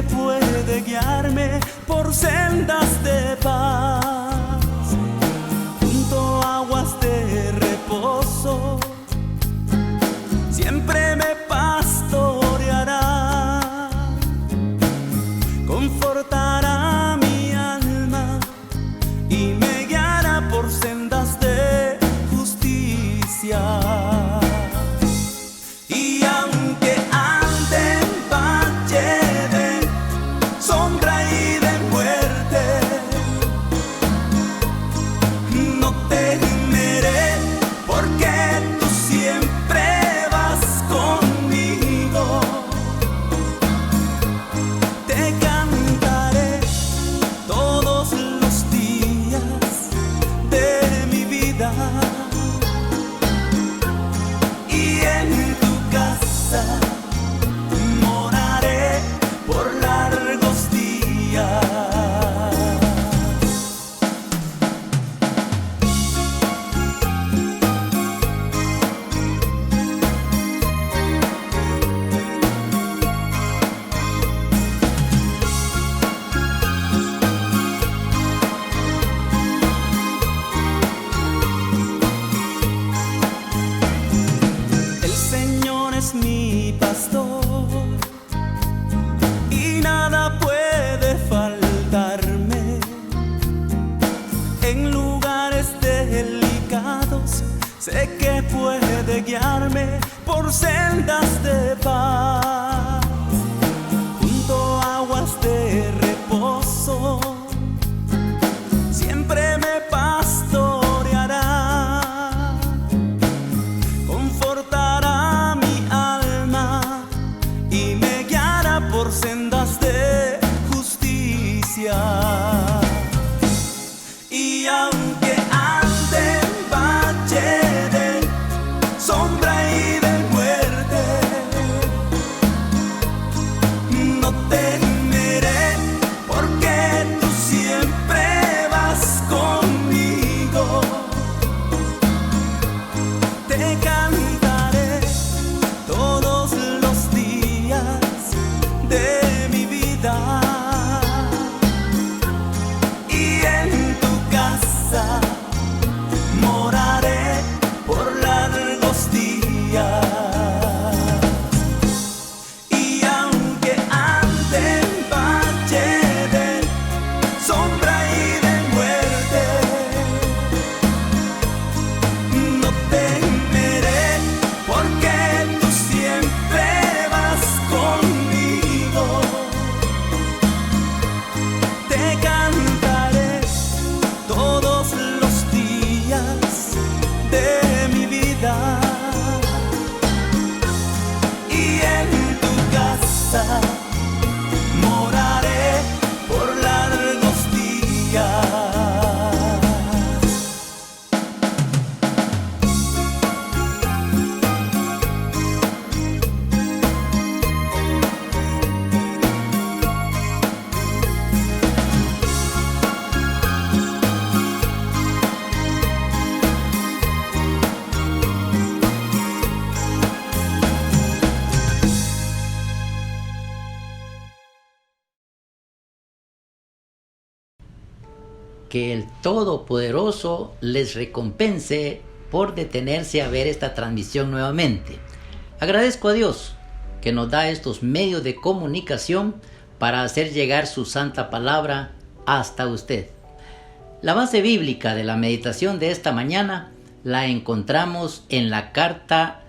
puede guiarme por sendas de paz, junto a aguas de reposo, siempre me pastoreará, confortará mi alma y me guiará por sendas de justicia. Y aunque ande en valle de sombra y de muerte, no temeré, porque tú siempre vas conmigo. Te cantaré todos los días de mi vida, y en tu casa moraré por largos días. El Señor es mi pastor y nada puede faltarme. En lugares delicados sé que puede guiarme por sendas de paz, junto a aguas de reposo, siempre me pastoreará, confortará mi alma y me guiará por sendas de justicia. Y aunque ande en valle de sombra y de muerte, no temeré, porque tú siempre vas conmigo. Te cantaré todos los días de mi vida, y en tu casa moraré por largos días. Y aunque ande en valle de sombra y de muerte, no temeré, porque tú siempre vas conmigo. Te cantaré todos los días de mi vida, y en tu casa moraré por largos días. Que el Todopoderoso les recompense por detenerse a ver esta transmisión nuevamente. Agradezco a Dios que nos da estos medios de comunicación para hacer llegar su santa palabra hasta usted. La base bíblica de la meditación de esta mañana la encontramos en la carta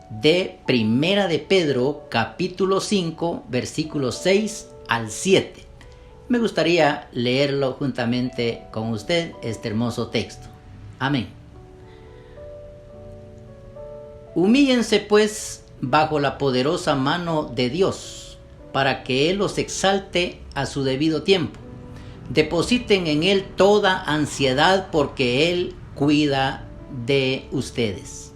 de Primera de Pedro, capítulo 5, versículos 6 al 7. Me gustaría leerlo juntamente con usted, este hermoso texto. Amén. Humíllense pues bajo la poderosa mano de Dios, para que Él los exalte a su debido tiempo. Depositen en Él toda ansiedad, porque Él cuida de ustedes.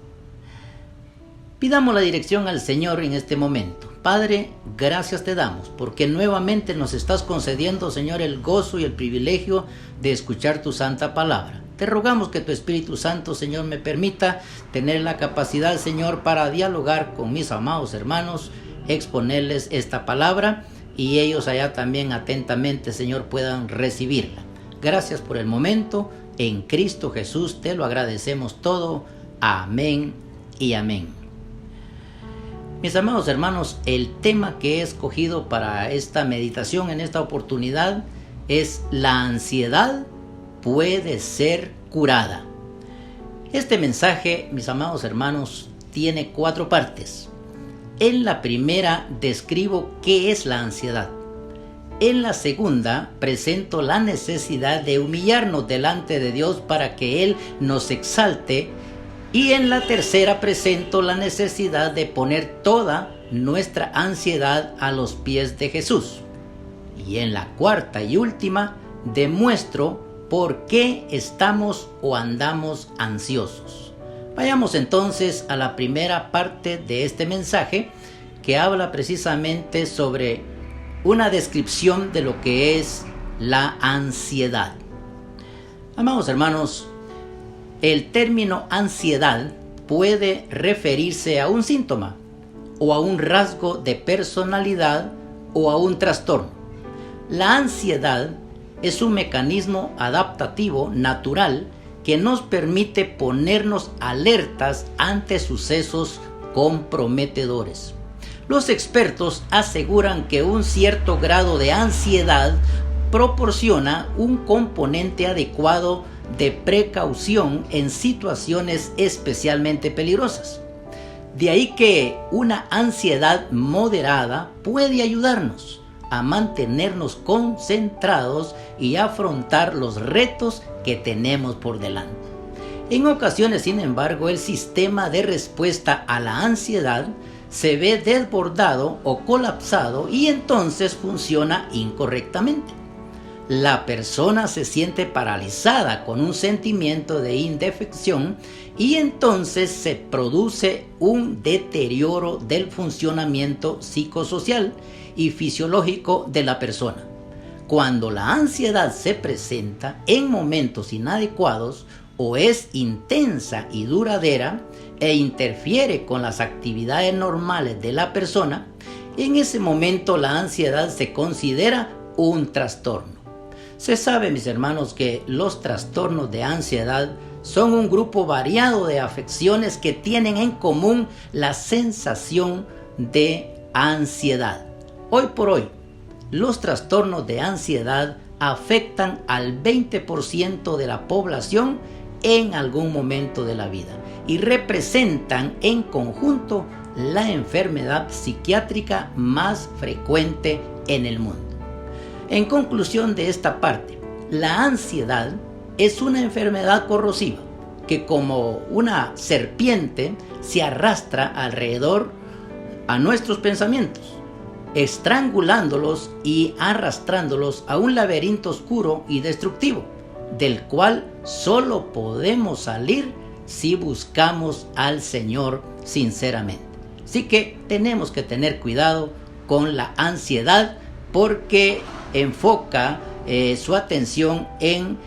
Pidamos la dirección al Señor en este momento. Padre, gracias te damos, porque nuevamente nos estás concediendo, Señor, el gozo y el privilegio de escuchar tu santa palabra. Te rogamos que tu Espíritu Santo, Señor, me permita tener la capacidad, Señor, para dialogar con mis amados hermanos, exponerles esta palabra y ellos allá también atentamente, Señor, puedan recibirla. Gracias por el momento. En Cristo Jesús te lo agradecemos todo. Amén y amén. Mis amados hermanos, el tema que he escogido para esta meditación en esta oportunidad es: la ansiedad puede ser curada. Este mensaje, mis amados hermanos, tiene 4 partes. En la primera describo qué es la ansiedad. En la segunda presento la necesidad de humillarnos delante de Dios para que Él nos exalte. Y en la tercera presento la necesidad de poner toda nuestra ansiedad a los pies de Jesús. Y en la cuarta y última demuestro por qué estamos o andamos ansiosos. Vayamos entonces a la primera parte de este mensaje, que habla precisamente sobre una descripción de lo que es la ansiedad. Amados hermanos, el término ansiedad puede referirse a un síntoma, o a un rasgo de personalidad, o a un trastorno. La ansiedad es un mecanismo adaptativo natural que nos permite ponernos alertas ante sucesos comprometedores. Los expertos aseguran que un cierto grado de ansiedad proporciona un componente adecuado de precaución en situaciones especialmente peligrosas. De ahí que una ansiedad moderada puede ayudarnos a mantenernos concentrados y afrontar los retos que tenemos por delante. En ocasiones, sin embargo, el sistema de respuesta a la ansiedad se ve desbordado o colapsado y entonces funciona incorrectamente. La persona se siente paralizada con un sentimiento de indefensión y entonces se produce un deterioro del funcionamiento psicosocial y fisiológico de la persona. Cuando la ansiedad se presenta en momentos inadecuados o es intensa y duradera e interfiere con las actividades normales de la persona, en ese momento la ansiedad se considera un trastorno. Se sabe, mis hermanos, que los trastornos de ansiedad son un grupo variado de afecciones que tienen en común la sensación de ansiedad. Hoy por hoy, los trastornos de ansiedad afectan al 20% de la población en algún momento de la vida y representan en conjunto la enfermedad psiquiátrica más frecuente en el mundo. En conclusión de esta parte, la ansiedad es una enfermedad corrosiva que, como una serpiente, se arrastra alrededor a nuestros pensamientos, estrangulándolos y arrastrándolos a un laberinto oscuro y destructivo, del cual solo podemos salir si buscamos al Señor sinceramente. Así que tenemos que tener cuidado con la ansiedad, porque enfoca su atención en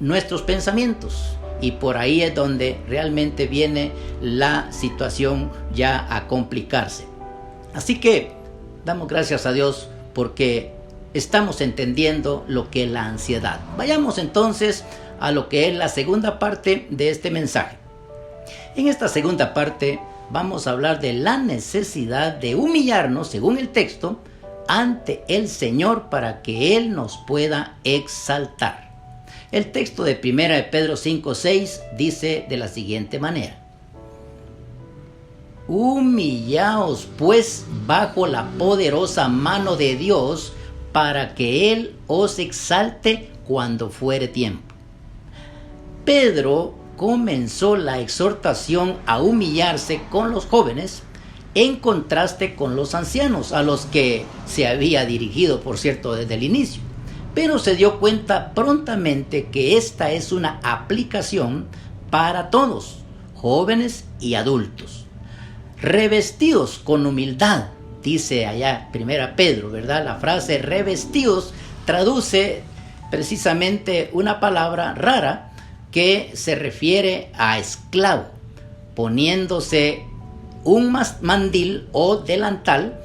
nuestros pensamientos, y por ahí es donde realmente viene la situación ya a complicarse. Así que damos gracias a Dios porque estamos entendiendo lo que es la ansiedad. Vayamos entonces a lo que es la segunda parte de este mensaje. En esta segunda parte vamos a hablar de la necesidad de humillarnos, según el texto, ante el Señor para que Él nos pueda exaltar. El texto de 1 de Pedro 5:6 dice de la siguiente manera: humillaos pues bajo la poderosa mano de Dios para que Él os exalte cuando fuere tiempo. Pedro comenzó la exhortación a humillarse con los jóvenes, en contraste con los ancianos, a los que se había dirigido, por cierto, desde el inicio. Pero se dio cuenta prontamente que esta es una aplicación para todos, jóvenes y adultos. Revestidos con humildad, dice allá 1 Pedro, ¿verdad? La frase revestidos traduce precisamente una palabra rara que se refiere a esclavo, poniéndose un mandil o delantal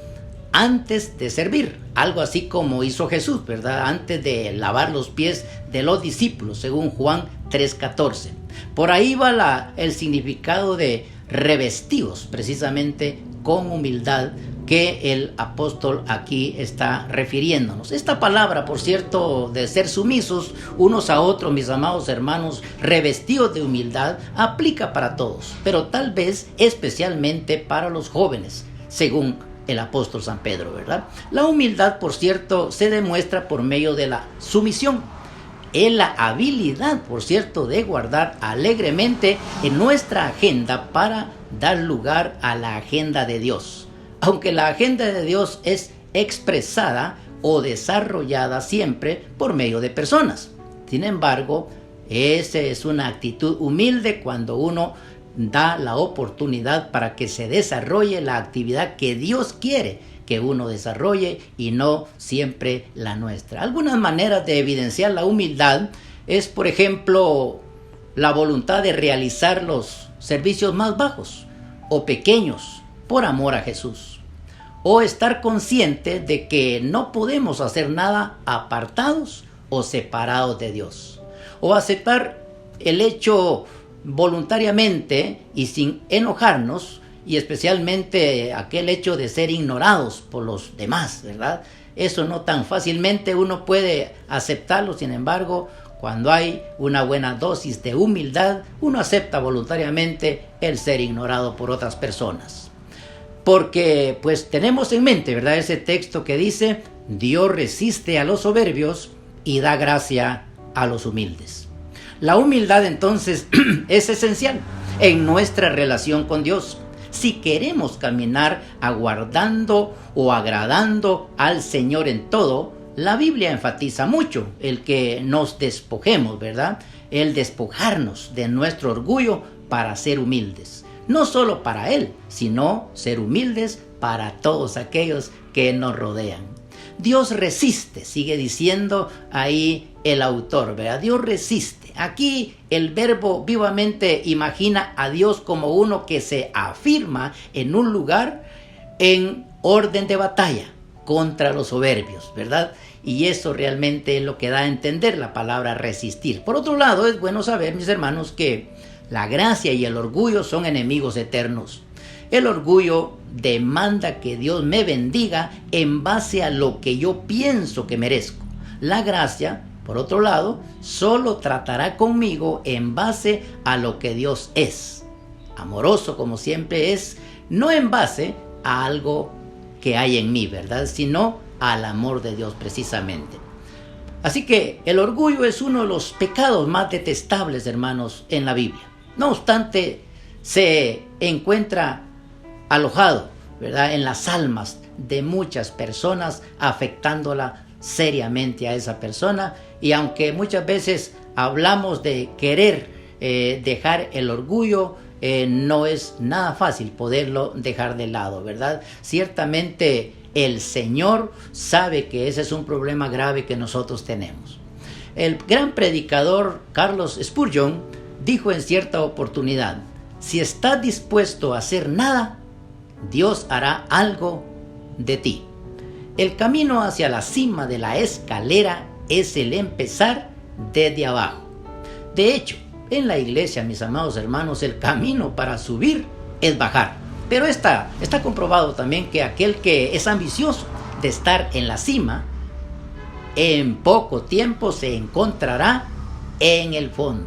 antes de servir, algo así como hizo Jesús, ¿verdad? Antes de lavar los pies de los discípulos, según Juan 3:14. Por ahí va el significado de revestidos, precisamente con humildad, que el apóstol aquí está refiriéndonos. Esta palabra, por cierto, de ser sumisos unos a otros, mis amados hermanos, revestidos de humildad, aplica para todos, pero tal vez especialmente para los jóvenes, según el apóstol San Pedro, ¿verdad? La humildad, por cierto, se demuestra por medio de la sumisión. Es la habilidad, por cierto, de guardar alegremente en nuestra agenda para dar lugar a la agenda de Dios. Aunque la agenda de Dios es expresada o desarrollada siempre por medio de personas. Sin embargo, esa es una actitud humilde cuando uno da la oportunidad para que se desarrolle la actividad que Dios quiere que uno desarrolle y no siempre la nuestra. Algunas maneras de evidenciar la humildad es, por ejemplo, la voluntad de realizar los servicios más bajos o pequeños por amor a Jesús, o estar consciente de que no podemos hacer nada apartados o separados de Dios, o aceptar el hecho voluntariamente y sin enojarnos, y especialmente aquel hecho de ser ignorados por los demás, ¿verdad? Eso no tan fácilmente uno puede aceptarlo. Sin embargo, cuando hay una buena dosis de humildad, uno acepta voluntariamente el ser ignorado por otras personas. Porque pues tenemos en mente, ¿verdad?, ese texto que dice: Dios resiste a los soberbios y da gracia a los humildes. La humildad entonces es esencial en nuestra relación con Dios. Si queremos caminar aguardando o agradando al Señor en todo, la Biblia enfatiza mucho el que nos despojemos, ¿verdad? El despojarnos de nuestro orgullo para ser humildes. No solo para Él, sino ser humildes para todos aquellos que nos rodean. Dios resiste, sigue diciendo ahí el autor, ¿verdad? Dios resiste. Aquí el verbo vivamente imagina a Dios como uno que se afirma en un lugar en orden de batalla contra los soberbios, ¿verdad? Y eso realmente es lo que da a entender la palabra resistir. Por otro lado, es bueno saber, mis hermanos, que la gracia y el orgullo son enemigos eternos. El orgullo demanda que Dios me bendiga en base a lo que yo pienso que merezco. La gracia, por otro lado, solo tratará conmigo en base a lo que Dios es. Amoroso como siempre es, no en base a algo que hay en mí, ¿verdad?, sino al amor de Dios precisamente. Así que el orgullo es uno de los pecados más detestables, hermanos, en la Biblia. No obstante, se encuentra alojado, ¿verdad?, en las almas de muchas personas, afectándola seriamente a esa persona. Y aunque muchas veces hablamos de querer dejar el orgullo, no es nada fácil poderlo dejar de lado, ¿verdad? Ciertamente el Señor sabe que ese es un problema grave que nosotros tenemos. El gran predicador Charles Spurgeon dijo en cierta oportunidad: si estás dispuesto a hacer nada, Dios hará algo de ti. El camino hacia la cima de la escalera es el empezar desde abajo. De hecho, en la iglesia, mis amados hermanos, el camino para subir es bajar. Pero está comprobado también que aquel que es ambicioso de estar en la cima, en poco tiempo se encontrará en el fondo.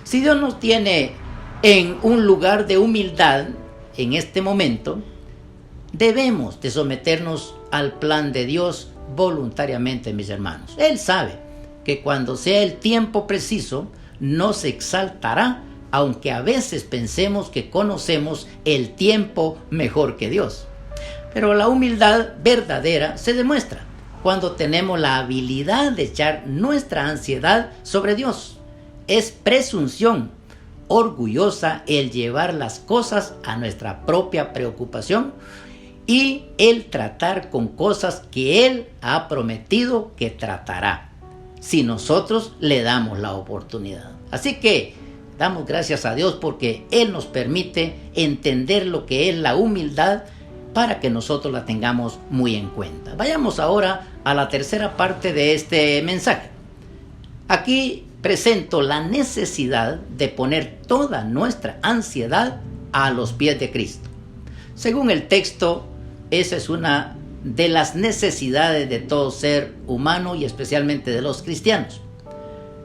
Si Dios nos tiene en un lugar de humildad en este momento, debemos de someternos al plan de Dios voluntariamente, mis hermanos. Él sabe que cuando sea el tiempo preciso, nos exaltará, aunque a veces pensemos que conocemos el tiempo mejor que Dios. Pero la humildad verdadera se demuestra cuando tenemos la habilidad de echar nuestra ansiedad sobre Dios. Es presunción orgullosa el llevar las cosas a nuestra propia preocupación y el tratar con cosas que Él ha prometido que tratará, si nosotros le damos la oportunidad. Así que damos gracias a Dios porque Él nos permite entender lo que es la humildad para que nosotros la tengamos muy en cuenta. Vayamos ahora a la tercera parte de este mensaje. Aquí presento la necesidad de poner toda nuestra ansiedad a los pies de Cristo. Según el texto, esa es una de las necesidades de todo ser humano y especialmente de los cristianos.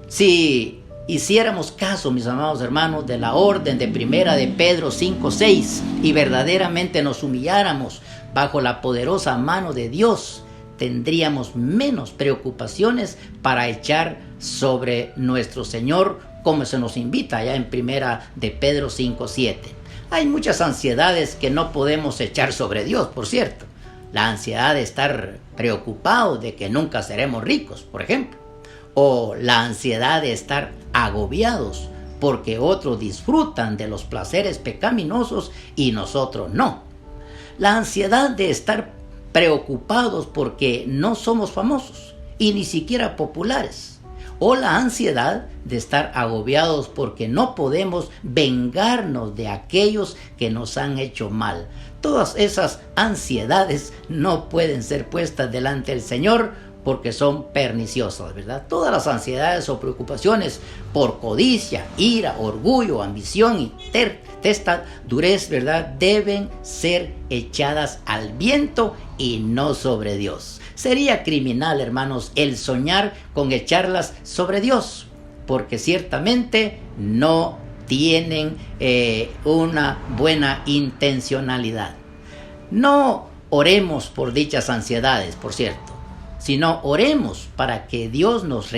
Si hiciéramos caso, mis amados hermanos, de la orden de primera de Pedro 5:6 y verdaderamente nos humilláramos bajo la poderosa mano de Dios, tendríamos menos preocupaciones para echar sobre nuestro Señor, como se nos invita allá en primera de Pedro 5:7. Hay muchas ansiedades que no podemos echar sobre Dios, por cierto. La ansiedad de estar preocupados de que nunca seremos ricos, por ejemplo. O la ansiedad de estar agobiados porque otros disfrutan de los placeres pecaminosos y nosotros no. La ansiedad de estar preocupados porque no somos famosos y ni siquiera populares. O la ansiedad de estar agobiados porque no podemos vengarnos de aquellos que nos han hecho mal. Todas esas ansiedades no pueden ser puestas delante del Señor porque son perniciosas, ¿verdad? Todas las ansiedades o preocupaciones por codicia, ira, orgullo, ambición y testadurez, ¿verdad?, deben ser echadas al viento y no sobre Dios. Sería criminal, hermanos, el soñar con echarlas sobre Dios, porque ciertamente no tienen una buena intencionalidad. No oremos por dichas ansiedades, por cierto, sino oremos para que Dios nos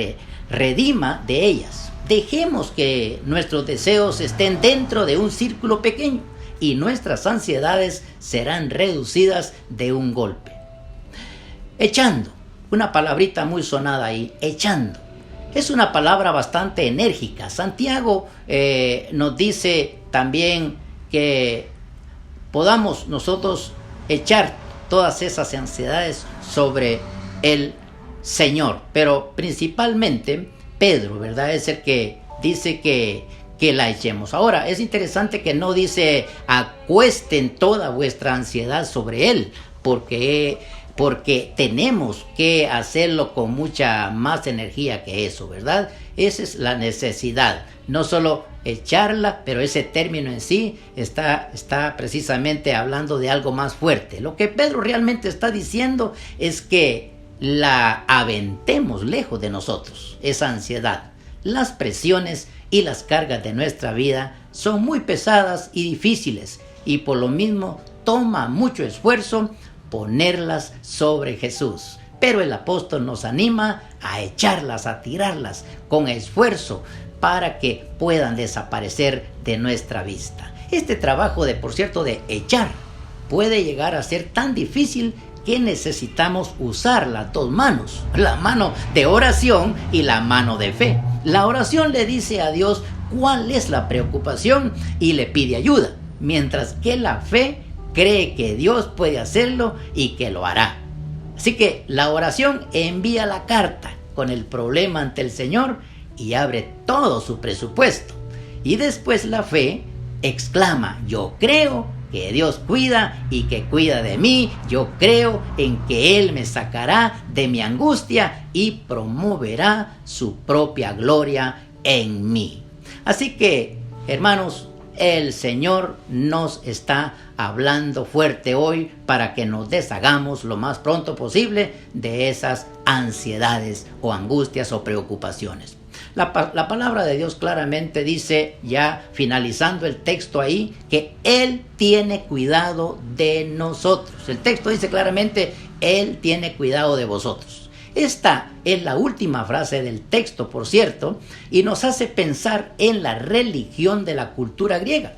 redima de ellas. Dejemos que nuestros deseos estén dentro de un círculo pequeño y nuestras ansiedades serán reducidas de un golpe. Echando, una palabrita muy sonada ahí, echando. Es una palabra bastante enérgica. Santiago nos dice también que podamos nosotros echar todas esas ansiedades sobre el Señor, pero principalmente Pedro, ¿verdad?, es el que dice que la echemos. Ahora, es interesante que no dice acuesten toda vuestra ansiedad sobre Él, porque tenemos que hacerlo con mucha más energía que eso, ¿verdad? Esa es la necesidad, no solo echarla, pero ese término en sí está precisamente hablando de algo más fuerte. Lo que Pedro realmente está diciendo es que la aventemos lejos de nosotros, esa ansiedad. Las presiones y las cargas de nuestra vida son muy pesadas y difíciles, y por lo mismo toma mucho esfuerzo ponerlas sobre Jesús. Pero el apóstol nos anima a echarlas, a tirarlas con esfuerzo para que puedan desaparecer de nuestra vista. Este trabajo por cierto, de echar puede llegar a ser tan difícil que necesitamos usar las dos manos, la mano de oración y la mano de fe. La oración le dice a Dios cuál es la preocupación y le pide ayuda, mientras que la fe cree que Dios puede hacerlo y que lo hará. Así que la oración envía la carta con el problema ante el Señor y abre todo su presupuesto. Y después la fe exclama: yo creo que Dios cuida y que cuida de mí. Yo creo en que Él me sacará de mi angustia y promoverá su propia gloria en mí. Así que, hermanos, el Señor nos está hablando fuerte hoy para que nos deshagamos lo más pronto posible de esas ansiedades o angustias o preocupaciones. La palabra de Dios claramente dice, ya finalizando el texto ahí, que Él tiene cuidado de nosotros. El texto dice claramente, Él tiene cuidado de vosotros. Esta es la última frase del texto, por cierto, y nos hace pensar en la religión de la cultura griega,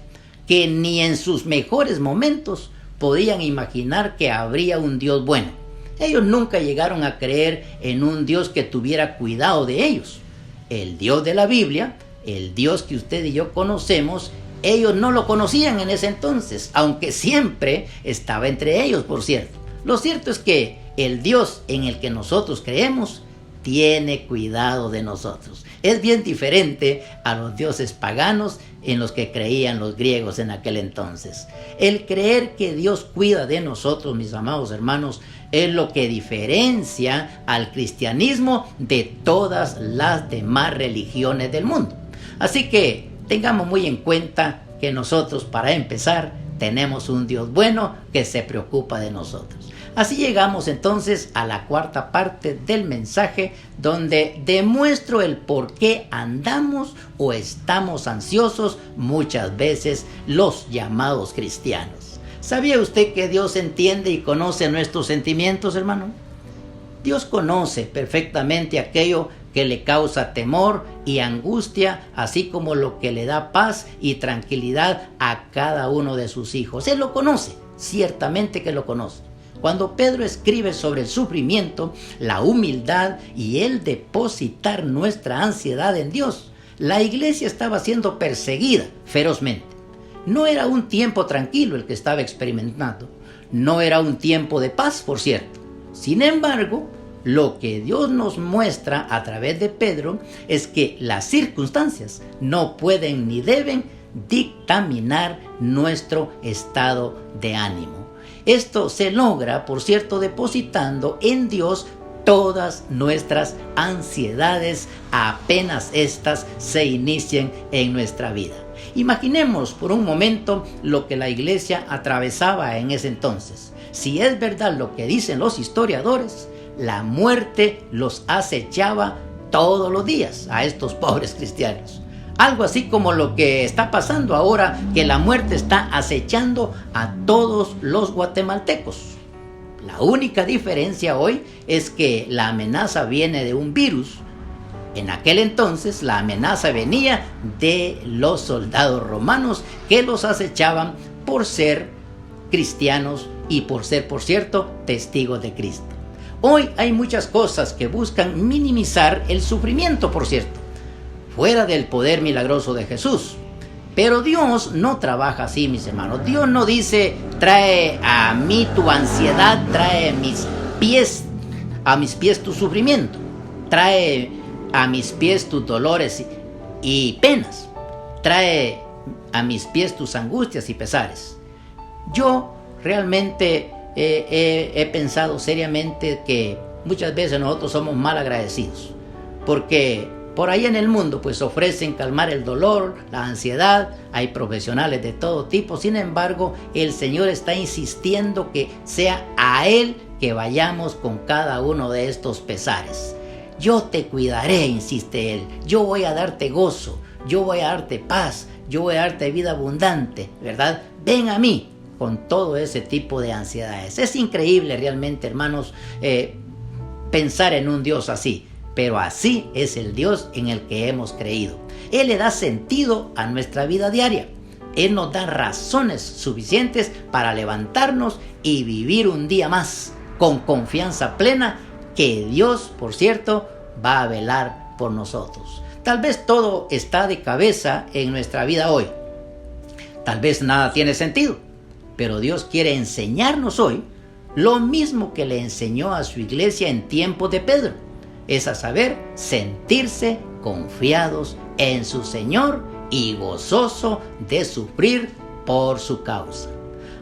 que ni en sus mejores momentos podían imaginar que habría un Dios bueno. Ellos nunca llegaron a creer en un Dios que tuviera cuidado de ellos. El Dios de la Biblia, el Dios que usted y yo conocemos, ellos no lo conocían en ese entonces, aunque siempre estaba entre ellos, por cierto. Lo cierto es que el Dios en el que nosotros creemos tiene cuidado de nosotros. Es bien diferente a los dioses paganos en los que creían los griegos en aquel entonces. El creer que Dios cuida de nosotros, mis amados hermanos, es lo que diferencia al cristianismo de todas las demás religiones del mundo. Así que tengamos muy en cuenta que nosotros, para empezar, tenemos un Dios bueno que se preocupa de nosotros. Así llegamos entonces a la cuarta parte del mensaje, donde demuestro el por qué andamos o estamos ansiosos muchas veces los llamados cristianos. ¿Sabía usted que Dios entiende y conoce nuestros sentimientos, hermano? Dios conoce perfectamente aquello que le causa temor y angustia, así como lo que le da paz y tranquilidad a cada uno de sus hijos. Él lo conoce, ciertamente que lo conoce. Cuando Pedro escribe sobre el sufrimiento, la humildad y el depositar nuestra ansiedad en Dios, la iglesia estaba siendo perseguida ferozmente. No era un tiempo tranquilo el que estaba experimentando. No era un tiempo de paz, por cierto. Sin embargo, lo que Dios nos muestra a través de Pedro es que las circunstancias no pueden ni deben dictaminar nuestro estado de ánimo. Esto se logra, por cierto, depositando en Dios todas nuestras ansiedades apenas éstas se inicien en nuestra vida. Imaginemos por un momento lo que la iglesia atravesaba en ese entonces. Si es verdad lo que dicen los historiadores, la muerte los acechaba todos los días a estos pobres cristianos. Algo así como lo que está pasando ahora, que la muerte está acechando a todos los guatemaltecos. La única diferencia hoy es que la amenaza viene de un virus. En aquel entonces la amenaza venía de los soldados romanos que los acechaban por ser cristianos y por ser, por cierto, testigos de Cristo. Hoy hay muchas cosas que buscan minimizar el sufrimiento, por cierto, fuera del poder milagroso de Jesús. Pero Dios no trabaja así, mis hermanos. Dios no dice, trae a mí tu ansiedad, trae a mis pies tu sufrimiento, trae a mis pies tus dolores y penas, trae a mis pies tus angustias y pesares. Yo realmente he pensado seriamente que muchas veces nosotros somos mal agradecidos, porque por ahí en el mundo pues ofrecen calmar el dolor, la ansiedad, hay profesionales de todo tipo. Sin embargo, el Señor está insistiendo que sea a Él que vayamos con cada uno de estos pesares. Yo te cuidaré, insiste Él, yo voy a darte gozo, yo voy a darte paz, yo voy a darte vida abundante, ¿verdad? Ven a mí con todo ese tipo de ansiedades. Es increíble realmente, hermanos, pensar en un Dios así. Pero así es el Dios en el que hemos creído. Él le da sentido a nuestra vida diaria. Él nos da razones suficientes para levantarnos y vivir un día más con confianza plena que Dios, por cierto, va a velar por nosotros. Tal vez todo está de cabeza en nuestra vida hoy. Tal vez nada tiene sentido. Pero Dios quiere enseñarnos hoy lo mismo que le enseñó a su iglesia en tiempos de Pedro. Es a saber, sentirse confiados en su Señor y gozoso de sufrir por su causa.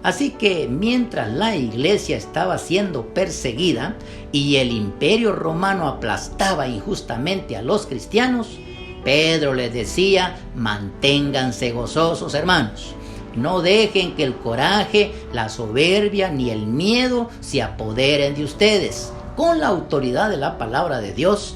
Así que mientras la iglesia estaba siendo perseguida y el imperio romano aplastaba injustamente a los cristianos, Pedro les decía, manténganse gozosos, hermanos. No dejen que el coraje, la soberbia ni el miedo se apoderen de ustedes. Con la autoridad de la palabra de Dios,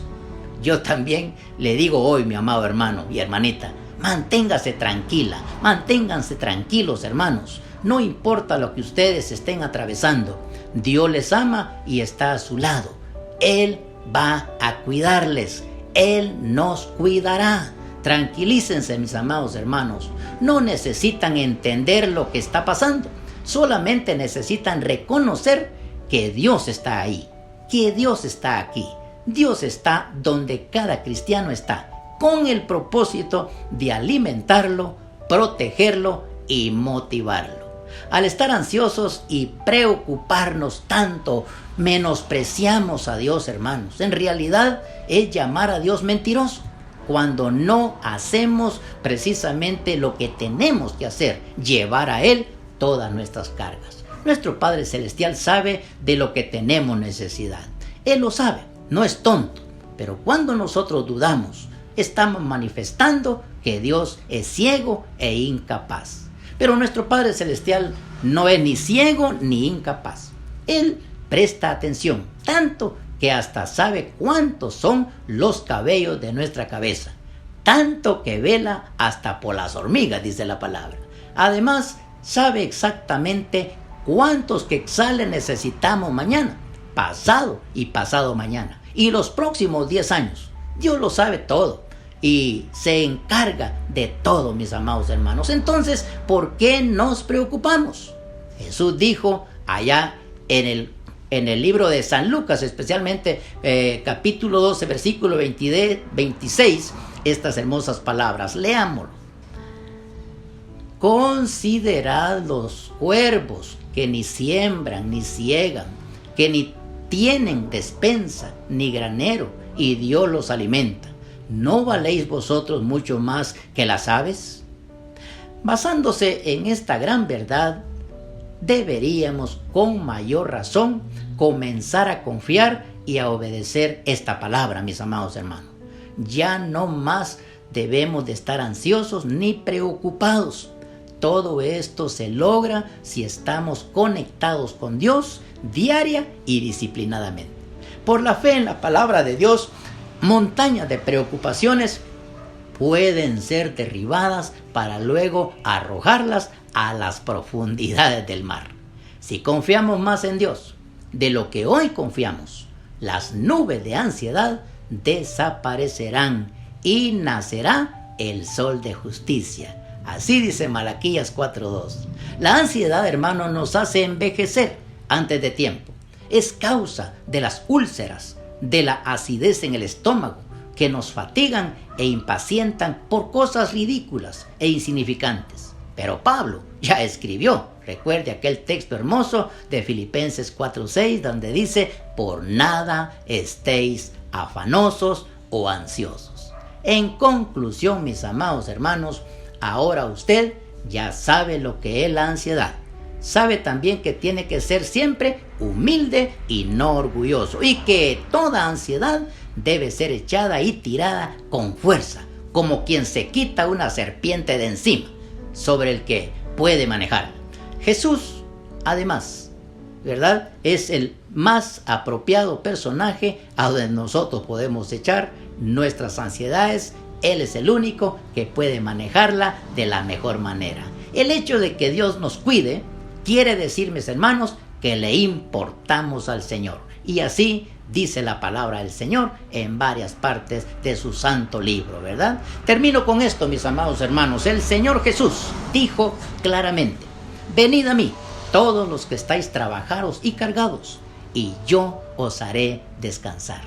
yo también le digo hoy, mi amado hermano y hermanita, manténgase tranquila, manténganse tranquilos, hermanos. No importa lo que ustedes estén atravesando, Dios les ama y está a su lado. Él va a cuidarles, Él nos cuidará. Tranquilícense, mis amados hermanos, no necesitan entender lo que está pasando, solamente necesitan reconocer que Dios está ahí, que Dios está aquí. Dios está donde cada cristiano está, con el propósito de alimentarlo, protegerlo y motivarlo. Al estar ansiosos y preocuparnos tanto menospreciamos a Dios, hermanos. En realidad es llamar a Dios mentiroso cuando no hacemos precisamente lo que tenemos que hacer, llevar a Él todas nuestras cargas. Nuestro Padre Celestial sabe de lo que tenemos necesidad. Él lo sabe, no es tonto. Pero cuando nosotros dudamos, estamos manifestando que Dios es ciego e incapaz. Pero nuestro Padre Celestial no es ni ciego ni incapaz. Él presta atención, tanto que hasta sabe cuántos son los cabellos de nuestra cabeza. Tanto que vela hasta por las hormigas, dice la palabra. Además, sabe exactamente cuántos quetzales necesitamos mañana, pasado y pasado mañana, y los próximos 10 años. Dios lo sabe todo y se encarga de todo, mis amados hermanos. Entonces, ¿por qué nos preocupamos? Jesús dijo allá en el libro de San Lucas, especialmente capítulo 12, versículo 26, estas hermosas palabras. Leámoslo. Considerad los cuervos que ni siembran ni ciegan, que ni tienen despensa ni granero, y Dios los alimenta. ¿No valéis vosotros mucho más que las aves? Basándose en esta gran verdad, deberíamos con mayor razón comenzar a confiar y a obedecer esta palabra, mis amados hermanos. Ya no más debemos de estar ansiosos ni preocupados. Todo esto se logra si estamos conectados con Dios diaria y disciplinadamente. Por la fe en la palabra de Dios, montañas de preocupaciones pueden ser derribadas para luego arrojarlas a las profundidades del mar. Si confiamos más en Dios de lo que hoy confiamos, las nubes de ansiedad desaparecerán y nacerá el sol de justicia. Así dice Malaquías 4:2. La ansiedad, hermano, nos hace envejecer antes de tiempo. Es causa de las úlceras, de la acidez en el estómago, que nos fatigan e impacientan por cosas ridículas e insignificantes. Pero Pablo ya escribió, recuerde aquel texto hermoso de Filipenses 4:6, donde dice: por nada estéis afanosos o ansiosos. En conclusión, mis amados hermanos, ahora usted ya sabe lo que es la ansiedad. Sabe también que tiene que ser siempre humilde y no orgulloso, y que toda ansiedad debe ser echada y tirada con fuerza, como quien se quita una serpiente de encima, sobre el que puede manejar. Jesús, además, ¿verdad?, es el más apropiado personaje a donde nosotros podemos echar nuestras ansiedades. Él es el único que puede manejarla de la mejor manera. El hecho de que Dios nos cuide quiere decir, mis hermanos, que le importamos al Señor. Y así dice la palabra del Señor en varias partes de su santo libro, ¿verdad? Termino con esto, mis amados hermanos. El Señor Jesús dijo claramente: venid a mí, todos los que estáis trabajados y cargados, y yo os haré descansar.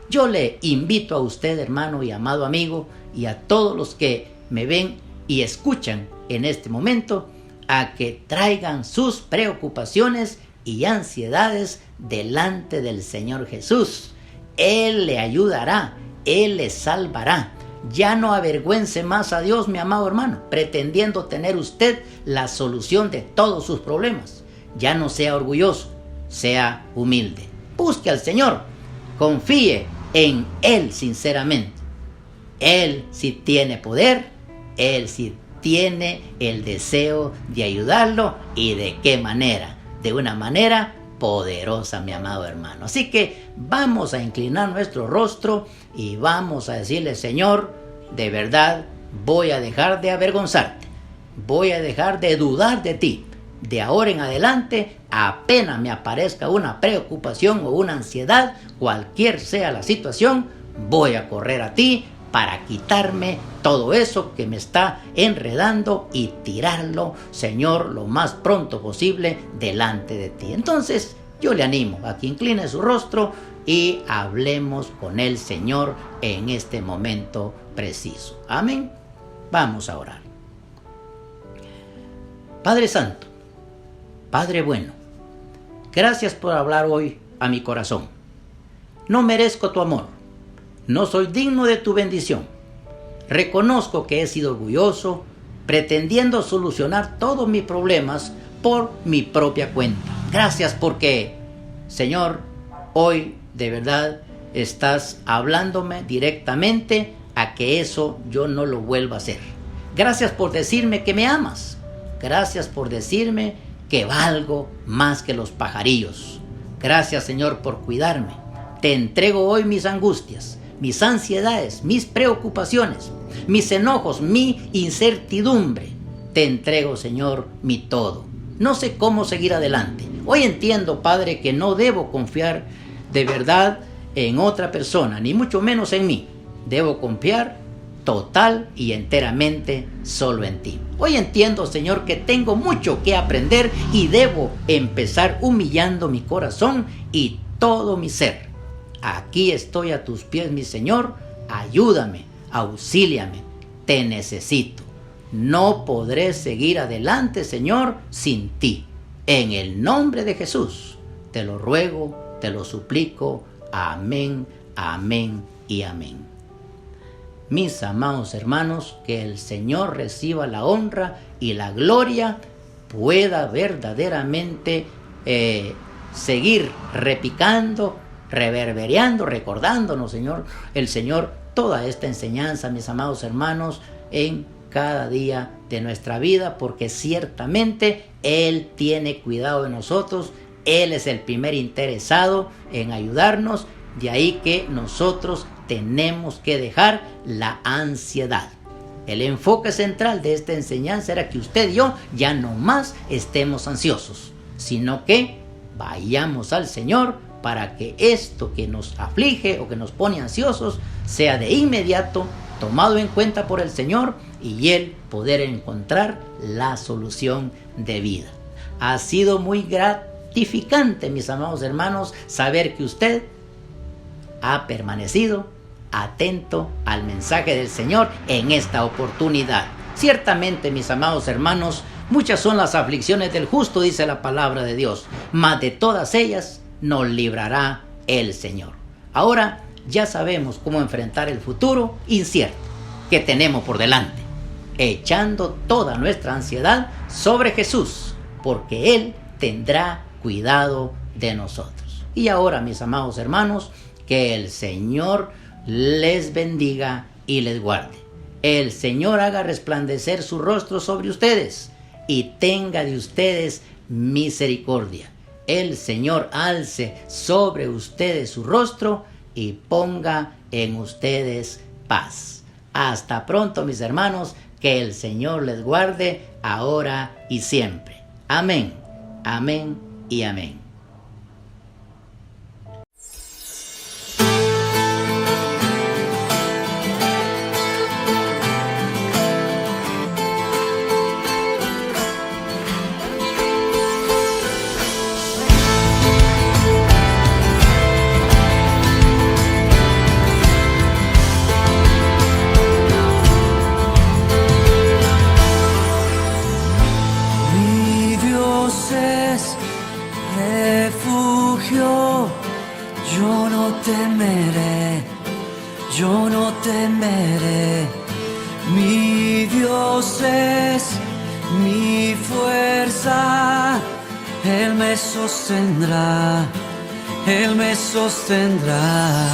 Yo le invito a usted, hermano y amado amigo, y a todos los que me ven y escuchan en este momento, a que traigan sus preocupaciones y ansiedades delante del Señor Jesús. Él le ayudará, Él le salvará. Ya no avergüence más a Dios, mi amado hermano, pretendiendo tener usted la solución de todos sus problemas. Ya no sea orgulloso, sea humilde. Busque al Señor, confíe en Él sinceramente. Él sí tiene poder, Él sí tiene el deseo de ayudarlo. ¿Y de qué manera? De una manera poderosa, mi amado hermano. Así que vamos a inclinar nuestro rostro y vamos a decirle: Señor, de verdad voy a dejar de avergonzarte, voy a dejar de dudar de ti. De ahora en adelante, apenas me aparezca una preocupación o una ansiedad, cualquier sea la situación, voy a correr a ti para quitarme todo eso que me está enredando y tirarlo, Señor, lo más pronto posible delante de ti. Entonces, yo le animo a que incline su rostro y hablemos con el Señor en este momento preciso. Amén. Vamos a orar. Padre Santo, Padre bueno, gracias por hablar hoy a mi corazón. No merezco tu amor. No soy digno de tu bendición. Reconozco que he sido orgulloso, pretendiendo solucionar todos mis problemas por mi propia cuenta. Gracias porque, Señor, hoy de verdad estás hablándome directamente a que eso yo no lo vuelva a hacer. Gracias por decirme que me amas. Gracias por decirme que valgo más que los pajarillos. Gracias, Señor, por cuidarme. Te entrego hoy mis angustias, mis ansiedades, mis preocupaciones, mis enojos, mi incertidumbre. Te entrego, Señor, mi todo. No sé cómo seguir adelante. Hoy entiendo, Padre, que no debo confiar de verdad en otra persona, ni mucho menos en mí. Debo confiar total y enteramente solo en ti. Hoy entiendo, Señor, que tengo mucho que aprender y debo empezar humillando mi corazón y todo mi ser. Aquí estoy a tus pies, mi Señor. Ayúdame, auxíliame, te necesito. No podré seguir adelante, Señor, sin ti. En el nombre de Jesús, te lo ruego, te lo suplico. Amén, amén y amén. Mis amados hermanos, que el Señor reciba la honra y la gloria, pueda verdaderamente seguir repicando, reverberando, recordándonos, Señor, el Señor, toda esta enseñanza, mis amados hermanos, en cada día de nuestra vida, porque ciertamente Él tiene cuidado de nosotros. Él es el primer interesado en ayudarnos. De ahí que nosotros tenemos que dejar la ansiedad. El enfoque central de esta enseñanza era que usted y yo ya no más estemos ansiosos, sino que vayamos al Señor para que esto que nos aflige o que nos pone ansiosos sea de inmediato tomado en cuenta por el Señor y Él poder encontrar la solución de vida. Ha sido muy gratificante, mis amados hermanos, saber que usted ha permanecido atento al mensaje del Señor en esta oportunidad. Ciertamente, mis amados hermanos, muchas son las aflicciones del justo, dice la palabra de Dios, mas de todas ellas nos librará el Señor. Ahora ya sabemos cómo enfrentar el futuro incierto que tenemos por delante, echando toda nuestra ansiedad sobre Jesús, porque Él tendrá cuidado de nosotros. Y ahora, mis amados hermanos, que el Señor les bendiga y les guarde. El Señor haga resplandecer su rostro sobre ustedes y tenga de ustedes misericordia. El Señor alce sobre ustedes su rostro y ponga en ustedes paz. Hasta pronto, mis hermanos, que el Señor les guarde ahora y siempre. Amén, amén y amén. Yo no temeré, mi Dios es mi fuerza, Él me sostendrá, Él me sostendrá.